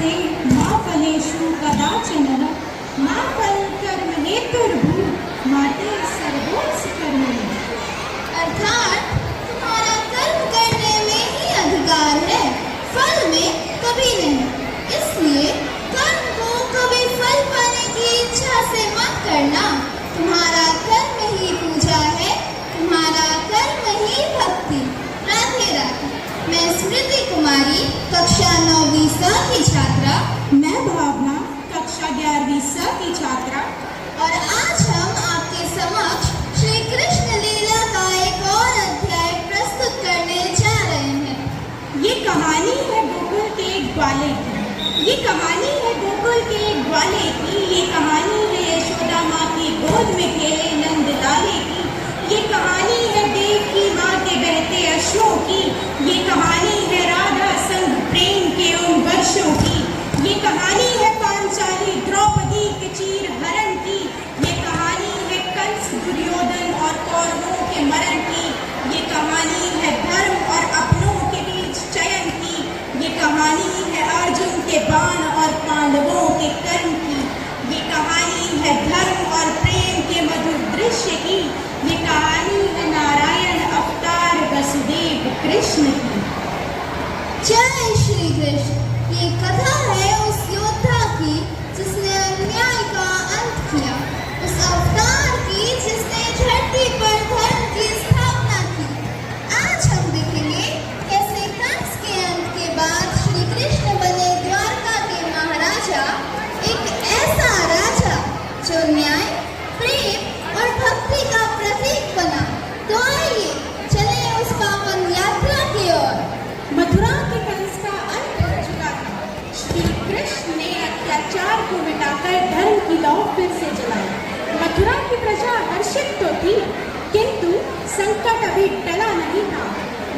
नमस्ते मा फलेषु कदाचन मा फलकर्म हेतुर्भूः माते सर्वोच्च कर्मणि। अर्थात तुम्हारा कर्म करने में ही अधिकार है, फल में कभी नहीं। इसलिए कर्म को कभी फल पाने की इच्छा से मत करना। तुम्हारा कर्म ही पूजा है, तुम्हारा कर्म ही भक्ति। राधे राधे। मैं स्मृति कुमारी, कक्षा 9वीं स की छात्रा। मैं भावना, कक्षा 11वीं स की छात्रा। और आज हम आपके समक्ष श्री कृष्ण लीला का एक और अध्याय प्रस्तुत करने जा रहे हैं। ये कहानी है गोकुल के एक ग्वाले की। ये कहानी है गोकुल के एक ग्वाले की। ये कहानी है यशोदा माँ की गोद में खेले नंद लाले की। ये कहानी है देव की माँ के बहते अश्रों की। ये कहानी है राधा संग प्रेम के उन वर्षों की। ये कहानी है पांचाली द्रौपदी के चीर हरण की। ये कहानी है कंस दुर्योधन और कौरवों के मरण की। ये कहानी है धर्म और अपनों के बीच चयन की। ये कहानी है अर्जुन के बाण और पांडवों के कर्म की। ये कहानी है धर्म और प्रेम के मधुर दृश्य की। ये कहानी है नारायण अवतार वसुदेव कृष्ण की। जय श्री कृष्ण। ये कथा है उस योद्धा की जिसने अन्याय का अंत किया, उस अवतार की जिसने धरती पर धर्म की स्थापना की। आज हम देखेंगे कैसे कंस के अंत के बाद श्री कृष्ण बने द्वारका के महाराजा, एक ऐसा राजा जो न्याय, प्रेम और भक्ति का प्रतीक बना। तो आइए चले उस पावन यात्रा की ओर। मथुरा के कंस का अंत हो चुका था। श्री कृष्ण ने अत्याचार को मिटाकर धर्म की लौ फिर से जलाई। मथुरा की प्रजा हर्षित तो थी, किंतु संकट अभी टला नहीं था।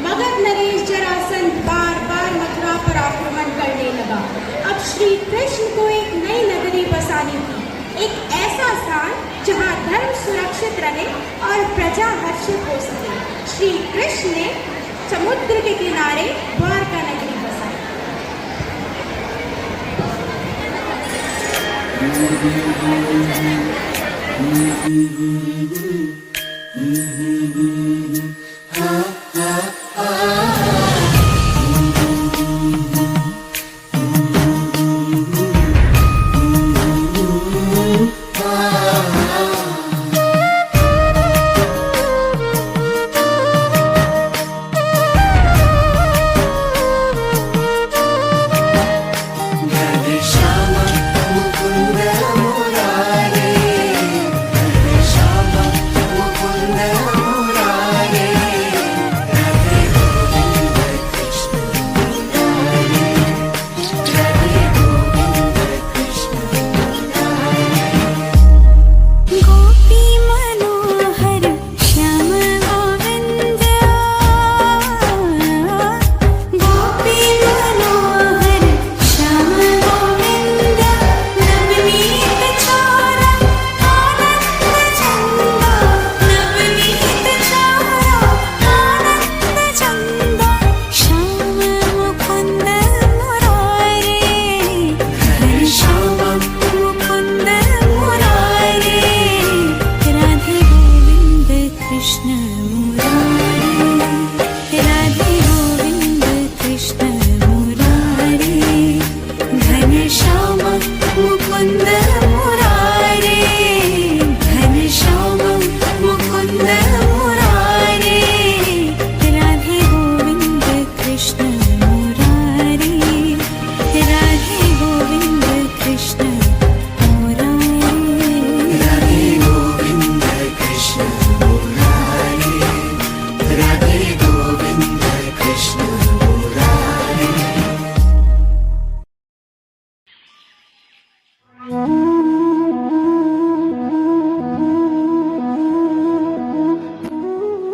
मगध नरेश जरासंध बार बार मथुरा पर आक्रमण करने लगा। अब श्री कृष्ण को एक नई नगरी बसानी थी, एक ऐसा स्थान जहाँ धर्म सुरक्षित रहे और प्रजा हर्षित हो सके। श्री कृष्ण ने समुद्र के किनारे द्वारका नगरी बसाई।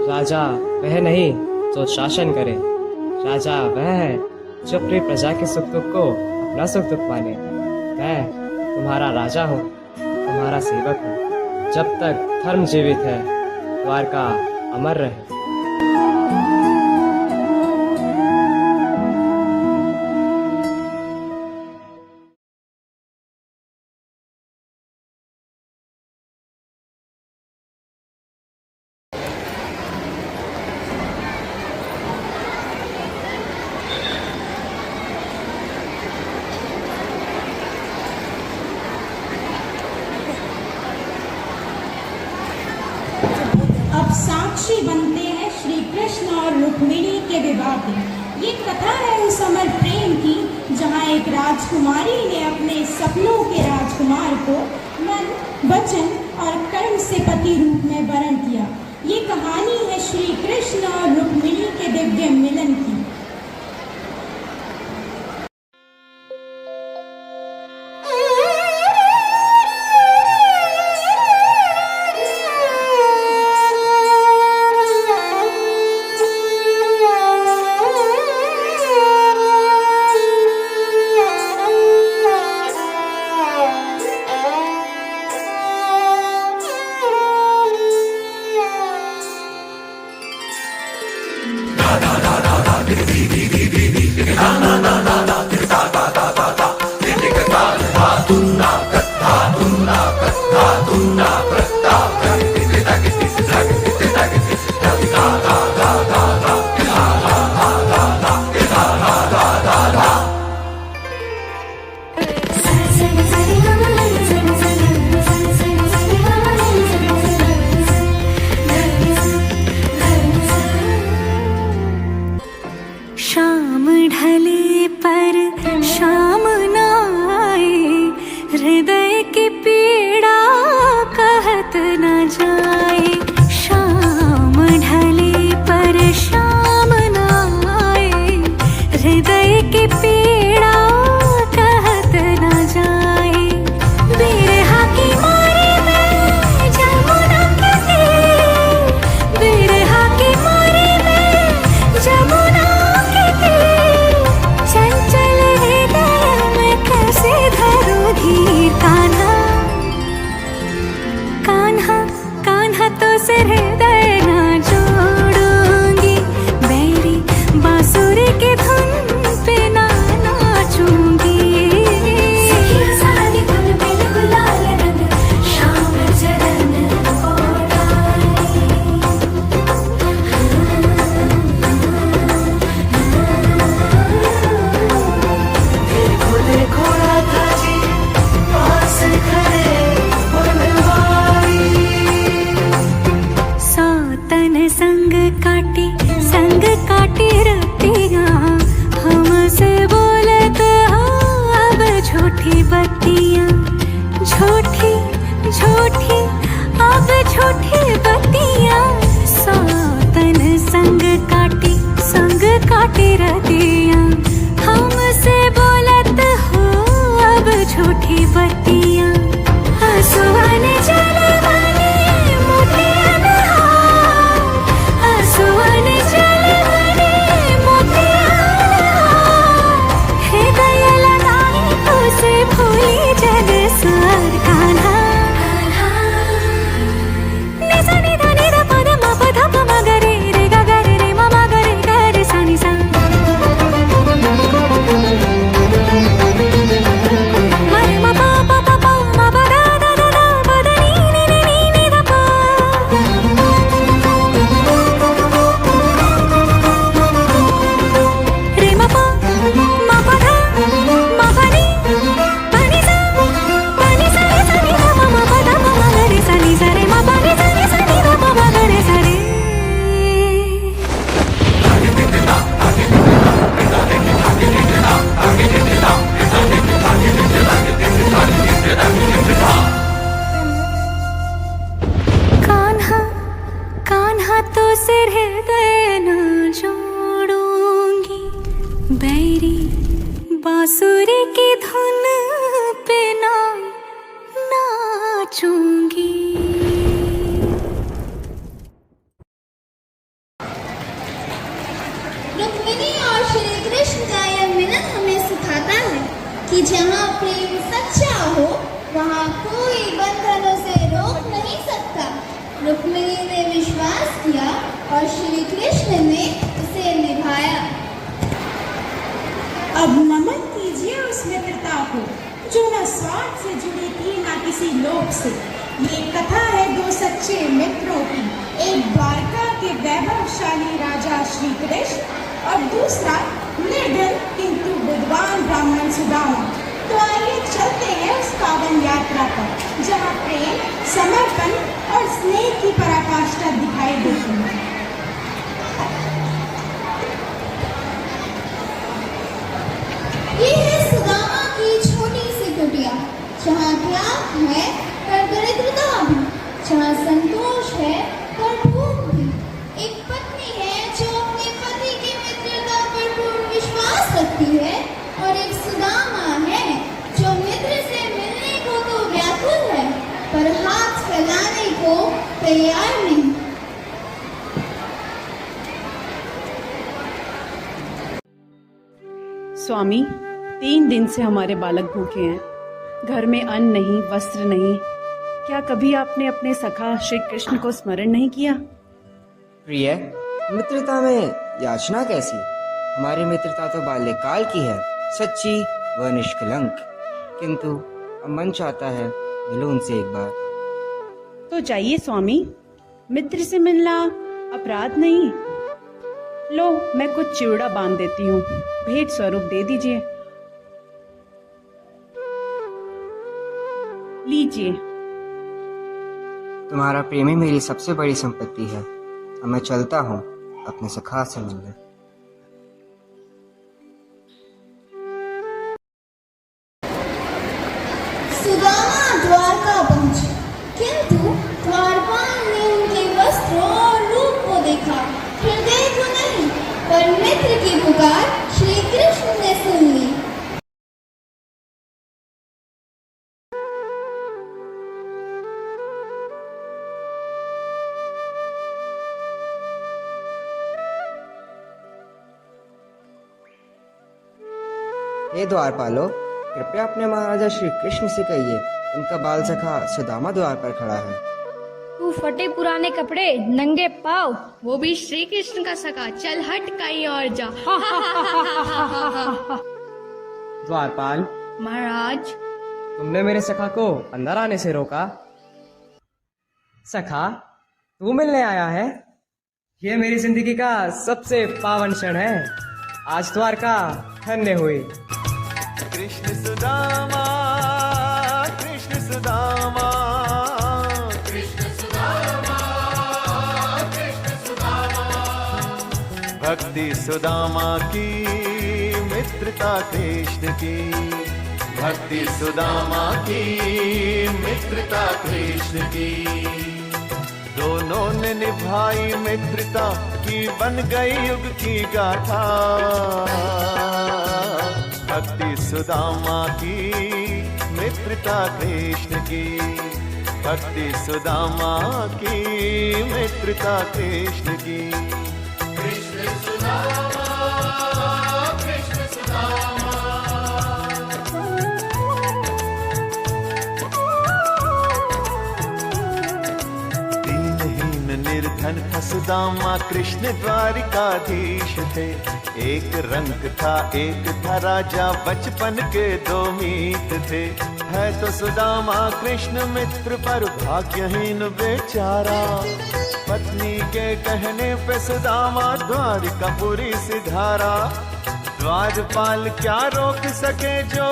राजा वह नहीं जो शासन करे, राजा वह है जो अपनी प्रजा के सुख दुख को अपना सुख दुख माने। मैं तुम्हारा राजा हूँ, तुम्हारा सेवक हूँ। जब तक धर्म जीवित है, द्वारका अमर रहे। साक्षी बनते हैं श्री कृष्ण और रुक्मिणी के विवाह के। ये कथा है उस अमर प्रेम की जहाँ एक राजकुमारी ने अपने सपनों के राजकुमार को मन, वचन और कर्म से पति रूप में वरण किया। ये कहानी है श्री कृष्ण और रुक्मिणी के दिव्य मिलन की। शाम ढले पर शाम न आए, हृदय की पीड़ा कहत न जाए। शाम ढले पर शाम न आए, हृदय की पीड़ा कहत न जाए। बिरहा की मारे में जमुना के तीर, बिरहा की मारे में जमुना के तीर, चंचल हृदय में कैसे धरूं धीर। कान्हा कान्हा कान्हा तो से हृदय न जोड़ूंगी, बैरी बांसुरी की धुन पे ना नाचूंगी। सारी धुन में गुलाल रंग शाम चरण घोड़ा था जी पास खड़े बनवारी। सौतन संग काटी रतियाँ, हमसे बोलत अब झूठी बत्तियाँ। झूठी झूठी अब झूठी बत्तियाँ, सौतन संग काटी रतियाँ। हमसे बोलत हो अब झूठी बत्तियाँ। आंसुअन जलवाने मोतियन हार, आंसुअन जलवाने मोतियन हार। हृदय लगाई उसे भूली जग सार। कान्हा निसा निधा निधा पद म पध प म ग रे रे ग ग रे रे म म ग रे ग रे सा नि सा। मरे म प प प प म प द द द द प द नी नि नि नि नि द प। रे म प ध म प नि प नि सा रे सा नि ध प म प ध प म ग रे सा नि सा रे म प नि सा नि ध प म ग रे सा रे। कान्हा कान्हा तो सिर हृदय न जोड़ूंगी, बैरी बांसुरी की धुन पे ना नाचूंगी। रुक्मिणी और श्री कृष्ण का यह मिलन हमें सिखाता है कि जहाँ प्रेम सच्चा हो वहाँ कोई बंधन उसे रोक नहीं सकता। रुक्मिणी ने विश्वास किया और श्री कृष्ण ने उसे निभाया। अब नमन कीजिए उस मित्रता को जो न स्वार्थ से जुड़ी थी न किसी लोभ से। ये कथा है दो सच्चे मित्रों की, एक द्वारका के वैभवशाली राजा श्री कृष्ण और दूसरा निर्धन किंतु विद्वान ब्राह्मण सुदामा। तो आइए चलते हैं उस पावन यात्रा पर जहाँ प्रेम, समर्पण और स्नेह की पराकाष्ठा दिखाई देती है। ये है सुदामा की छोटी सी कुटिया, जहाँ त्याग है पर दरिद्रता भी, जहाँ संतोष है पर भूख भी। एक पत्नी है जो अपने पति की मित्रता पर पूर्ण विश्वास रखती है, और एक सुदामा है जो मित्र से मिलने को तो व्याकुल है पर हाथ फैलाने को तैयार नहीं। स्वामी, 3 दिन से हमारे बालक भूखे हैं। घर में अन्न नहीं, वस्त्र नहीं। क्या कभी आपने अपने सखा श्री कृष्ण को स्मरण नहीं किया? प्रिय, मित्रता में याचना कैसी? हमारी मित्रता तो बाल्यकाल की है, सच्ची व निष्कलंक। किंतु अब मन चाहता है मिलो उनसे एक बार। तो जाइए स्वामी, मित्र से मिलना अपराध नहीं। लो, मैं कुछ चिवड़ा बांध देती हूँ, भेंट स्वरूप दे दीजिए। लीजिए। तुम्हारा प्रेमी मेरी सबसे बड़ी संपत्ति है। अब मैं चलता हूँ अपने सखा से मिलने। सुदामा द्वारका पहुंचे, किंतु द्वारपाल ने उनके वस्त्रों और रूप को देखा, हृदय को नहीं। पर मित्र की पुकार श्री कृष्ण ने सुन ली। हे द्वारपालो, कृपया अपने महाराजा श्री कृष्ण से कहिए, उनका बाल सखा सुदामा द्वार पर खड़ा है। तू फटे पुराने कपड़े, नंगे पाँव, वो भी श्री कृष्ण का सखा, चल हट कहीं और जा। द्वारपाल, महाराज, तुमने मेरे सखा को अंदर आने से रोका। सखा, तू मिलने आया है? ये मेरी जिंदगी का सबसे पावन क्षण है। आज द्वारका धन्य हुई। कृष्ण सुदामा, कृष्ण सुदामा, कृष्ण सुदामा, कृष्ण सुदामा। भक्ति सुदामा की, मित्रता कृष्ण की। भक्ति सुदामा की, मित्रता कृष्ण की। दोनों ने निभाई मित्रता की, बन गई युग की गाथा। भक्ति सुदामा की, मित्रता कृष्ण की। भक्ति सुदामा की, मित्रता कृष्ण की। कृष्ण सुदामा, कृष्ण सुदामा। दीनहीन निर्धन था सुदामा, कृष्ण द्वारिकाधीश थे। एक रंग था, एक था राजा, बचपन के 2 मीत थे। है तो सुदामा कृष्ण मित्र, पर भाग्यहीन बेचारा। पत्नी के कहने पे सुदामा द्वारिकापुरी सिधारा। द्वारपाल क्या रोक सके जो,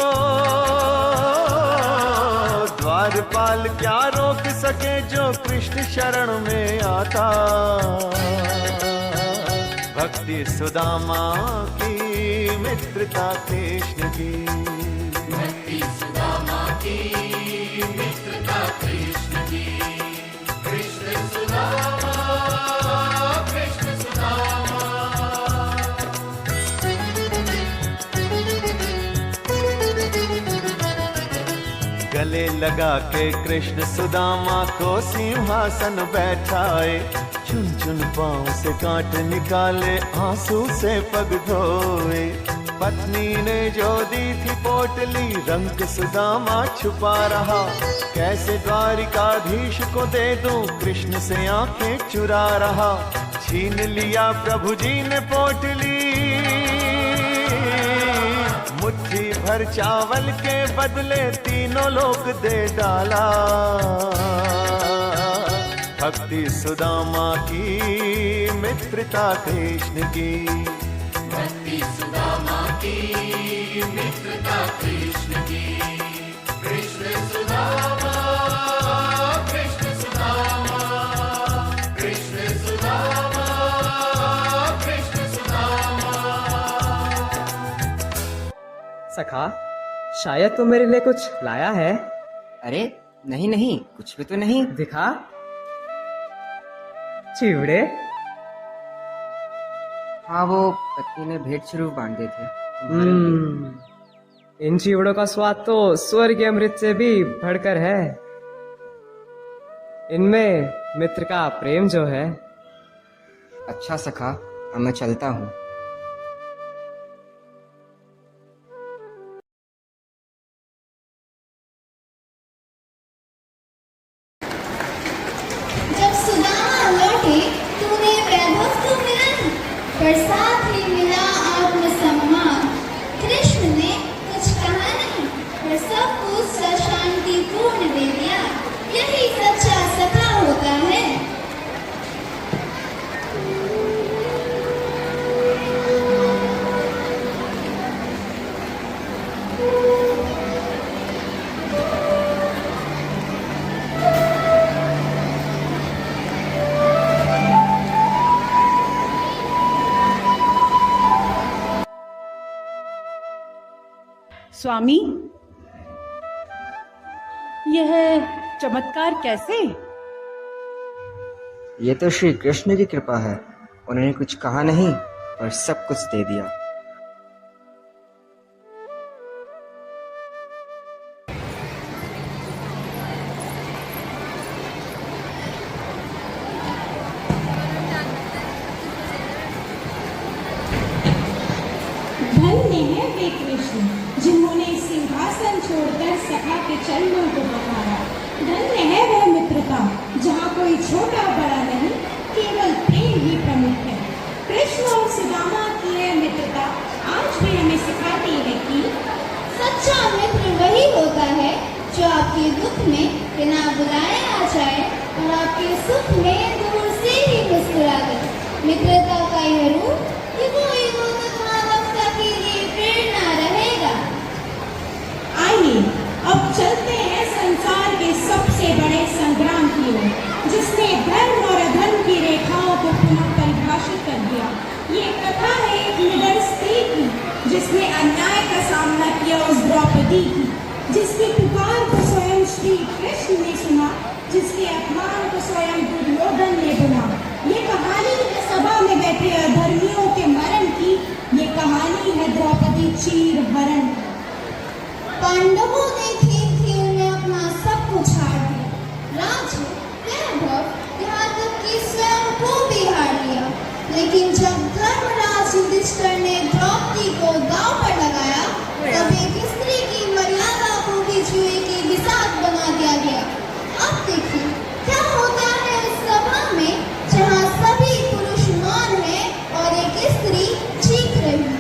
द्वारपाल क्या रोक सके जो कृष्ण शरण में आता। भक्ति सुदामा की, मित्रता कृष्ण की। भक्ति सुदामा की, मित्रता कृष्ण की। कृष्ण सुदामा, कृष्ण सुदामा। गले लगा के कृष्ण सुदामा को सिंहासन बैठाए। चुन चुन पाँव से कांट निकाले, आंसू से पग धोए। पत्नी ने जो दी थी पोटली, रंग सुदामा छुपा रहा। कैसे द्वारिकाधीश को दे दूं, कृष्ण से आंखें चुरा रहा। छीन लिया प्रभु जी ने पोटली, मुट्ठी भर चावल के बदले तीनों लोग दे डाला। भक्ति सुदामा की, मित्रता कृष्ण की। भक्ति सुदामा की, मित्रता कृष्ण की। कृष्ण सुदामा, कृष्ण सुदामा। सखा, शायद तू मेरे लिए कुछ लाया है। अरे नहीं नहीं, कुछ भी तो नहीं। दिखा। चिवड़े। हाँ, वो पत्नी ने भेंट स्वरूप बांधे थे तुम्हारे लिए। इन चिवड़ों का स्वाद तो स्वर्गीय अमृत से भी बढ़कर है। इनमें मित्र का प्रेम जो है। अच्छा सखा, अब मैं चलता हूँ। जब सुदामा लौटे तो उन्हें वैभव तो मिला नहीं, पर साथ ही मिला आत्मसम्मान। कृष्ण ने कुछ कहा नहीं, पर सब कुछ शांतिपूर्ण दे दिया। यही सच्चा सखा होता है। स्वामी, यह चमत्कार कैसे? ये तो श्री कृष्ण की कृपा है। उन्होंने कुछ कहा नहीं, पर सब कुछ दे दिया। धन्य है वे कृष्ण जिन्होंने सिंहासन छोड़कर सखा के चरणों को पखारा। धन्य है वह मित्रता जहाँ कोई छोटा बड़ा नहीं, केवल प्रेम ही प्रमुख है। कृष्ण और सुदामा की यह मित्रता आज भी हमें सिखाती है कि सच्चा मित्र वही होता है जो आपके दुख में बिना बुलाए आ जाए और आपके सुख में दूर से ही मुस्कुरा दे। मित्रता का यह रूप युगों तक मानवता के लिए प्रेरणा रहेगा। आइए अब चलते हैं संसार के सबसे बड़े संग्राम की ओर, जिसने धर्म और अधर्म की रेखाओं को पुनः परिभाषित कर दिया। ये कथा है एक निडर स्त्री की, जिसने अन्याय का सामना किया उस द्रौपदी की, जिसकी पुकार को स्वयं श्री कृष्ण ने सुना, जिसके अपमान को स्वयं दुर्योधन ने बुना। ये कहानी है सभा में बैठे अधर्मियों के मरण की। ये कहानी है द्रौपदी चीर हरण। पांडवों ने खेल में अपना सब कुछ हार दिया, राज्य, वैभव, यहाँ तक कि स्वयं को भी हार लिया। लेकिन जब धर्मराज युधिष्ठिर ने द्रौपदी को दांव पर लगाया, तब एक स्त्री की मर्यादा को भी जुए के बिसात बना दिया गया। अब देखिए क्या होता है उस सभा में जहाँ सभी पुरुष मौन है और एक स्त्री चीख रही है।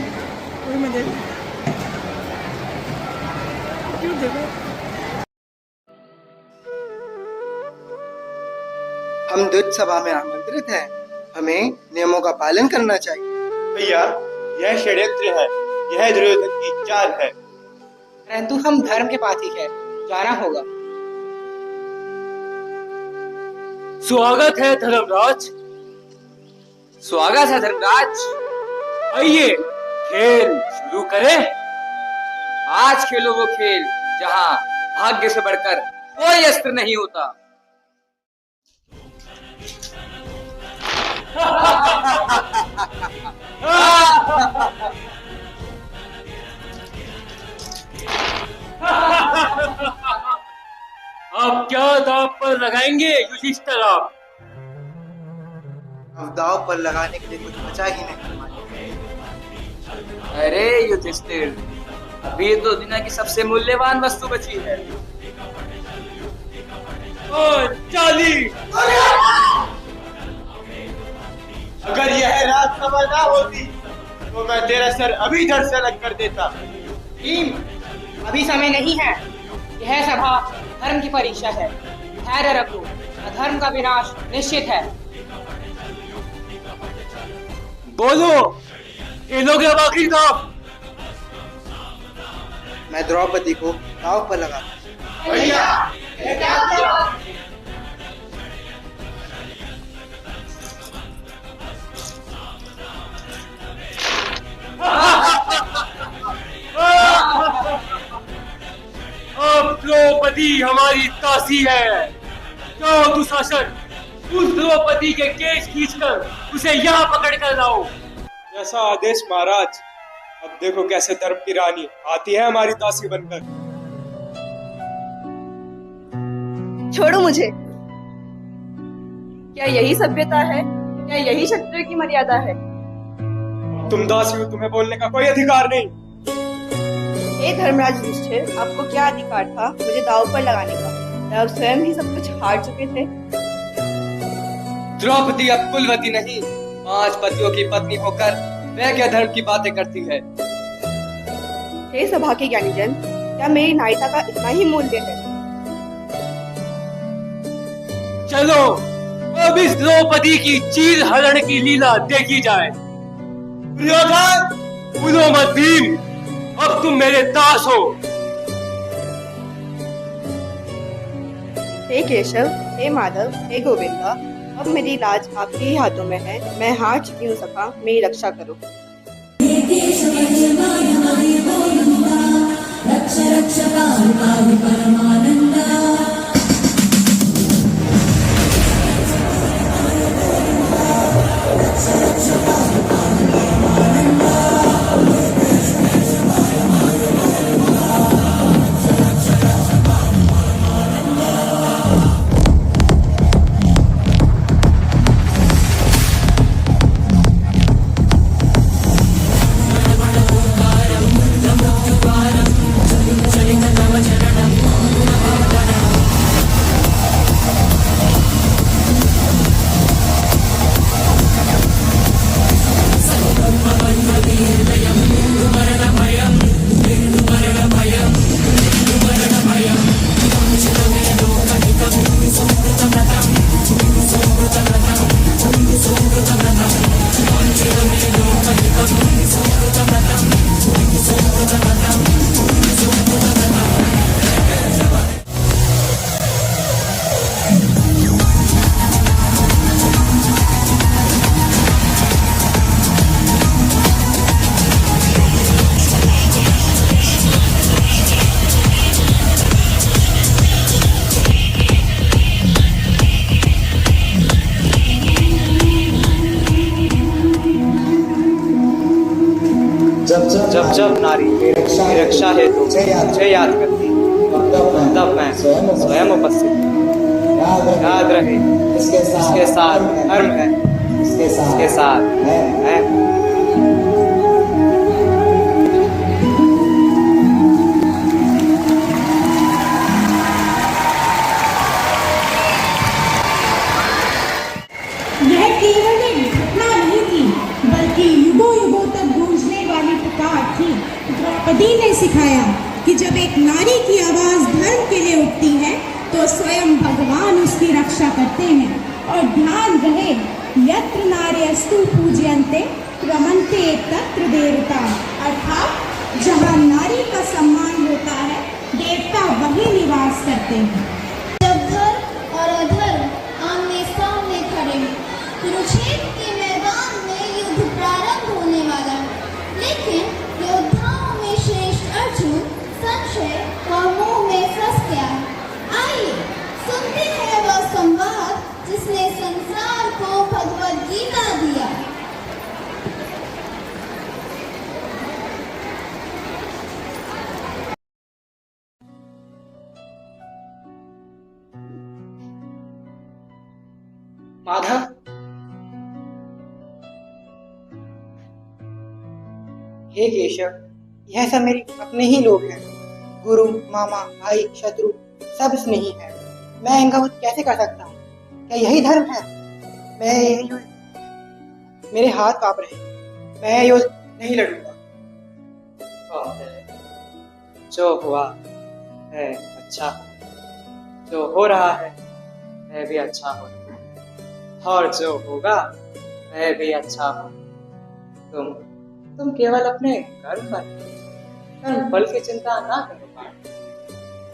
हम दुष्ट सभा में आमंत्रित हैं। हमें नियमों का पालन करना चाहिए। भैया, यह षड्यंत्र है, यह दुर्योधन की चाल है। परंतु हम धर्म के पाथी हैं, जाना होगा। स्वागत है धर्मराज। स्वागत है धर्मराज। आइए खेल शुरू करें। आज खेलो वो खेल जहां भाग्य से बढ़कर कोई अस्त्र नहीं होता। अब क्या दांव पर लगाएंगे युधिष्ठिर आप? अब दांव पर लगाने के लिए कुछ बचा ही नहीं हमारे। अरे युधिष्ठिर, अभी तो दुनिया की सबसे मूल्यवान वस्तु बची है। चाली। अगर यह राजसभा ना होती तो मैं तेरा सर अभी धड़ से अलग कर देता। भीम, अभी समय नहीं है। यह सभा धर्म की परीक्षा है। धैर्य रखो, अधर्म का विनाश निश्चित है। बोलो, खेलोगे अब आखिरी दांव? मैं द्रौपदी को दांव पर लगा। भैया, द्रौपदी हमारी दासी है। जाओ दुशासन, उस द्रौपदी के केस खींचकर उसे यहाँ पकड़ कर लाओ। जैसा आदेश महाराज। अब देखो कैसे धर्म की रानी आती है हमारी दासी बनकर। छोड़ो मुझे। क्या यही सभ्यता है? क्या यही क्षत्रिय की मर्यादा है? तुम दासी हो, तुम्हें बोलने का कोई अधिकार नहीं। हे धर्मराज युधिष्ठिर, आपको क्या अधिकार था मुझे दांव पर लगाने का? आप स्वयं ही सब कुछ हार चुके थे। द्रौपदी अब कुलवती नहीं, 5 पतियों की पत्नी होकर वह क्या धर्म की बातें करती है। हे सभा के ज्ञानीजन, क्या मेरी नायिका का इतना ही मूल्य है? चलो अब इस द्रौपदी की चीर हरण की लीला देखी जाए। दुर्योधन, भूलो मत भीम, अब तुम मेरे दास हो। हे केशव, हे माधव, हे गोविंदा, अब मेरी लाज आपके ही हाथों में है। मैं हार चुकी हूँ सखा, मेरी रक्षा करो। जब जब नारी रक्षा हेतु मुझे याद करती तब मैं स्वयं उपस्थित। याद रहे, इसके साथ धर्म है, इसके साथ है। यह केवल एक घटना नहीं थी, बल्कि युगों युगों तक गूंजने वाली पुकार थी। द्रौपदी ने सिखाया कि जब एक नारी की आवाज धर्म के लिए उठती है तो स्वयं भगवान उसकी रक्षा करते हैं। और ध्यान रहे, यत्र नार्यस्तु पूज्यन्ते रमन्ते तत्र देवता, अर्थात जहाँ नारी का सम्मान होता है, देवता वही निवास करते हैं। जब धर्म और अधर्म आमने सामने खड़े हैं, कुरुक्षेत्र के मैदान में युद्ध प्रारंभ होने वाला है, लेकिन योद्धाओं में श्रेष्ठ अर्जुन संशय और मोह में फंस गया है। आइए सुनते हैं वह संवाद जिसने संसार को भगवद गीता दिया। माधव, हे केशव, यह सब मेरे अपने ही लोग हैं। गुरु, मामा, भाई, शत्रु सब स्नेही हैं। मैं इनका वध कैसे कर सकता हूँ? क्या यही धर्म है? मैं यही मेरे हाथ कांप रहे हैं। मैं युद्ध नहीं लड़ूंगा। जो हुआ है अच्छा, जो हो रहा है वह भी अच्छा हो, और जो होगा वह भी अच्छा हो। तुम केवल अपने कर्म फल की चिंता ना करो।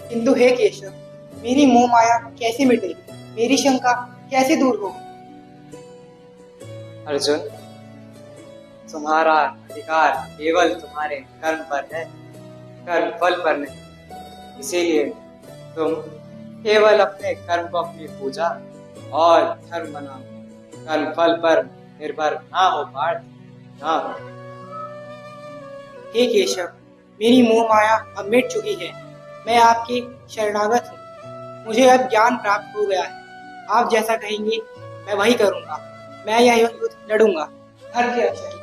किंतु हे केशव, मेरी मोह माया कैसे मिटेगी? मेरी शंका कैसे दूर हो? अर्जुन, तुम्हारा अधिकार केवल तुम्हारे कर्म पर है, कर्म फल पर नहीं। इसीलिए तुम केवल अपने कर्म को अपनी पूजा और धर्म बनाओ, कर्म फल पर निर्भर ना हो पार्थ, ना हो। हे केशव, मेरी मोह माया अब मिट चुकी है। मैं आपके शरणागत हूँ। मुझे अब ज्ञान प्राप्त हो गया है। आप जैसा कहेंगे मैं वही करूँगा। मैं यह युद्ध लड़ूंगा, हर के अक्षर।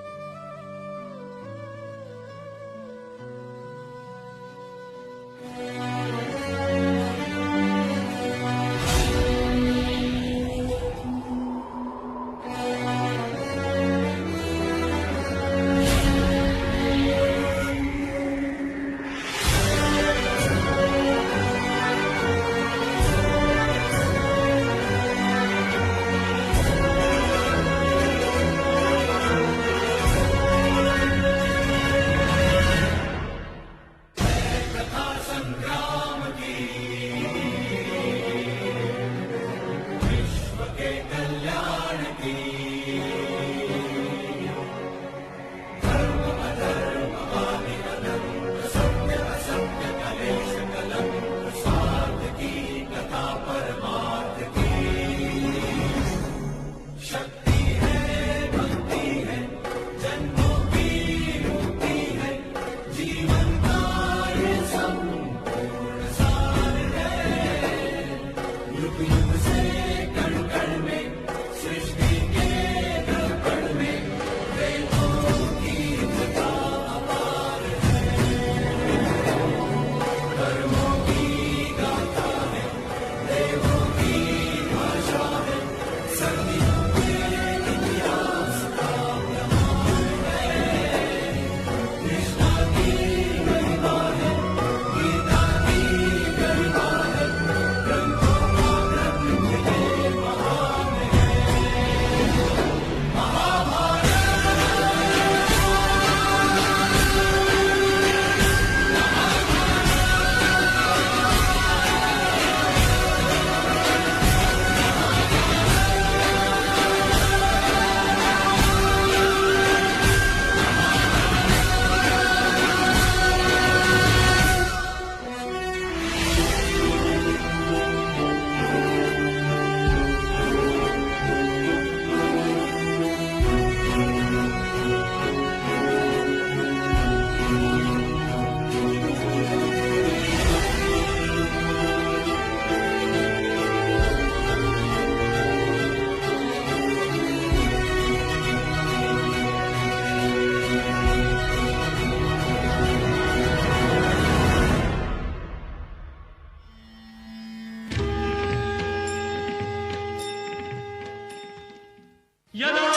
यदा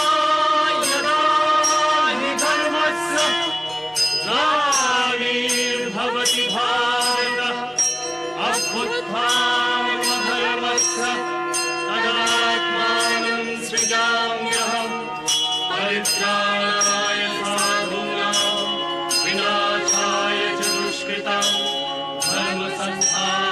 यदा हि धर्मस्य ग्लानिर्भवति भारत अभ्युत्थानमधर्मस्य तदात्मानं सृजाम्यहम् परित्राणाय साधूनां विनाशाय च दुष्कृतां धर्मसंस्थापनार्थाय